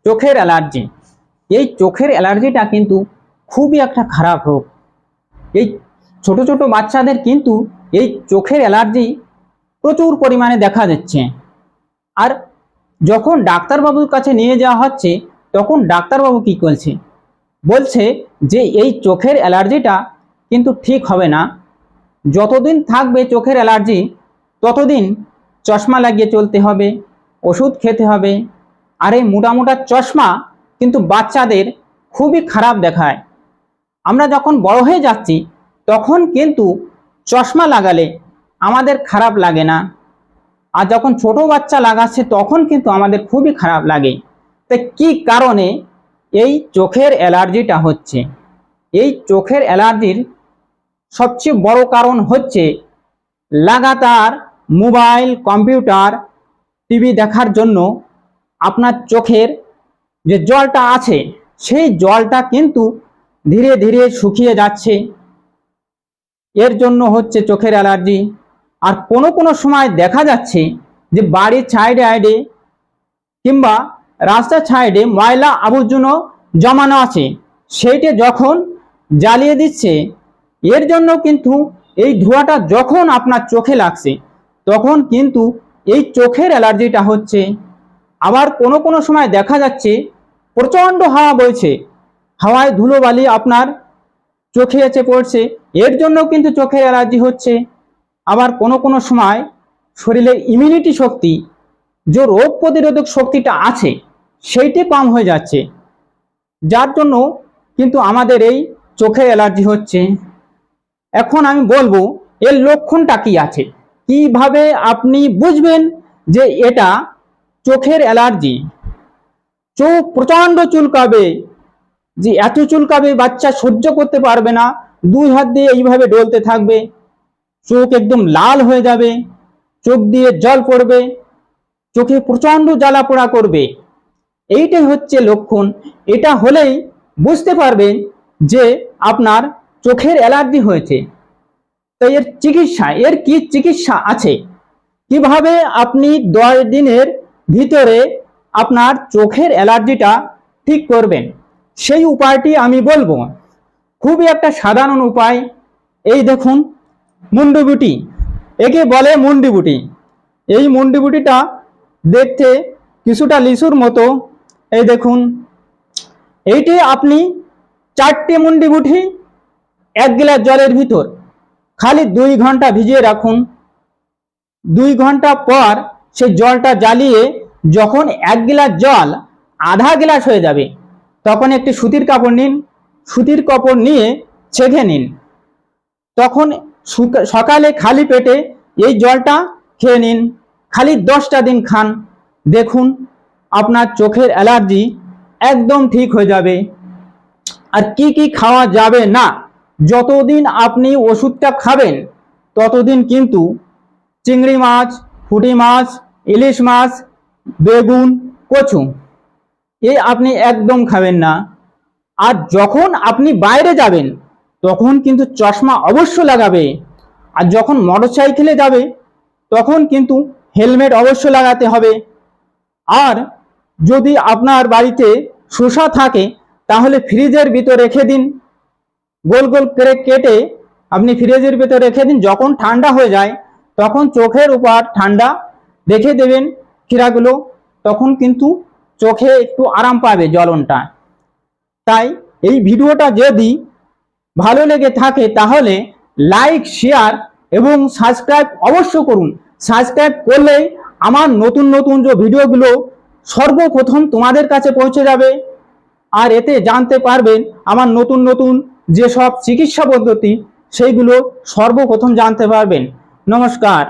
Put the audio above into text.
চোখের অ্যালার্জি। এই চোখের অ্যালার্জিটা কিন্তু খুবই একটা খারাপ রোগ। এই ছোট ছোট বাচ্চাদের কিন্তু এই চোখের অ্যালার্জি প্রচুর পরিমাণে দেখা দিচ্ছে। আর যখন ডাক্তারবাবুর কাছে নিয়ে যাওয়া হচ্ছে তখন ডাক্তারবাবু কী বলছে যে এই চোখের অ্যালার্জিটা কিন্তু ঠিক হবে না, যতদিন থাকবে চোখের অ্যালার্জি ততদিন চশমা লাগিয়ে চলতে হবে, ওষুধ খেতে হবে। আর এই মোটা মোটা চশমা কিন্তু বাচ্চাদের খুবই খারাপ দেখায়। আমরা যখন বড় হয়ে যাচ্ছি তখন কিন্তু চশমা লাগালে আমাদের খারাপ লাগে না, আর যখন ছোট বাচ্চা লাগাচ্ছে তখন কিন্তু আমাদের খুবই খারাপ লাগে। তো কী কারণে এই চোখের অ্যালার্জিটা হচ্ছে? এই চোখের অ্যালার্জির সবচেয়ে বড় কারণ হচ্ছে লাগাতার মোবাইল, কম্পিউটার, টিভি দেখার জন্য আপনার চোখের যে জলটা আছে সেই জলটা কিন্তু ধীরে ধীরে শুকিয়ে যাচ্ছে, এর জন্য হচ্ছে চোখের অ্যালার্জি। আর কোনো কোনো সময় দেখা যাচ্ছে যে বাড়ির সাইডে কিংবা রাস্তার সাইডে ময়লা আবর্জনা জমানো আছে, সেইটা যখন জ্বালিয়ে দিচ্ছে এর জন্য কিন্তু এই ধোঁয়াটা যখন আপনার চোখে লাগছে তখন কিন্তু এই চোখের অ্যালার্জিটা হচ্ছে। আবার কোনো কোনো সময় দেখা যাচ্ছে প্রচণ্ড হাওয়া বইছে, হাওয়ায় ধুলোবালি আপনার চোখে এসে পড়ছে, এর জন্য কিন্তু চোখের অ্যালার্জি হচ্ছে। আবার কোনো কোনো সময় শরীরের ইমিউনিটি শক্তি, যে রোগ প্রতিরোধক শক্তিটা আছে সেইটি কম হয়ে যাচ্ছে, যার জন্য কিন্তু আমাদের এই চোখের অ্যালার্জি হচ্ছে। এখন আমি বলবো এর লক্ষণটা কি আছে, কিভাবে আপনি বুঝবেন যে এটা চোখের অ্যালার্জি। চোখ প্রচণ্ড চুলকাবে, যে এত চুলকাবে বাচ্চা সহ্য করতে পারবে না, দুই হাত দিয়ে এইভাবে ডলতে থাকবে, চোখ একদম লাল হয়ে যাবে, চোখ দিয়ে জল পড়বে, চোখে প্রচণ্ড জ্বালা পোড়া করবে। এইটাই হচ্ছে লক্ষণ। এটা হলেই বুঝতে পারবেন যে আপনার চোখের অ্যালার্জি হয়েছে। তো এর চিকিৎসা, এর কি চিকিৎসা আছে, কিভাবে আপনি 10 দিনের ভিতরে আপনার চোখের অ্যালার্জিটা ঠিক করবেন সেই উপায়টি আমি বলবো। খুবই একটা সাধারণ উপায়। এই দেখুন মুন্ডুবুটি, একে বলে মুন্ডিবুটি। এই মুন্ডিবুটিটা দেখতে কিছুটা লিচুর মতো। এই দেখুন, এইটি আপনি 4টে মুন্ডিবুটি 1 গ্লাস জলের ভিতর খালি 2 ঘন্টা ভিজিয়ে রাখুন। 2 ঘন্টা পর সেই জলটা জ্বালিয়ে যখন 1 গ্লাস জল আধা গ্লাস হয়ে যাবে তখন একটি সুতির কাপড় নিন, সুতির কাপড় নিয়ে ছেঁকে নিন। তখন সকালে খালি পেটে এই জলটা খেয়ে নিন, খালি 10টা দিন খান, দেখুন আপনার চোখের অ্যালার্জি একদম ঠিক হয়ে যাবে। আর কি কি খাওয়া যাবে না, যতদিন আপনি ওষুধটা খাবেন ততদিন কিন্তু চিংড়ি মাছ, পুঁটি মাছ, ইলিশ মাছ, বেগুন, কচু এই আপনি একদম খাবেন না। আর যখন আপনি বাইরে যাবেন তখন কিন্তু চশমা অবশ্য লাগাবে। আর যখন মোটরসাইকেলে যাবে তখন কিন্তু হেলমেট অবশ্য লাগাতে হবে। আর যদি আপনার বাড়িতে শসা থাকে তাহলে ফ্রিজের ভিতর রেখে দিন, গোল গোল করে কেটে আপনি ফ্রিজের ভিতর রেখে দিন, যখন ঠান্ডা হয়ে যায় তখন চোখের উপর ঠান্ডা রেখে দেবেন ক্ষীরাগুলো, তখন কিন্তু চোখে একটু আরাম পাবে জ্বলনটা। তাই এই ভিডিওটা যদি ভালো লেগে থাকে তাহলে লাইক, শেয়ার এবং সাবস্ক্রাইব অবশ্য করুন। সাবস্ক্রাইব করলেই আমার নতুন নতুন যে ভিডিওগুলো সর্বপ্রথম তোমাদের কাছে পৌঁছে যাবে। আর এতে জানতে পারবেন আমার নতুন নতুন যেসব চিকিৎসা পদ্ধতি সেইগুলো সর্বপ্রথম জানতে পারবেন। নমস্কার।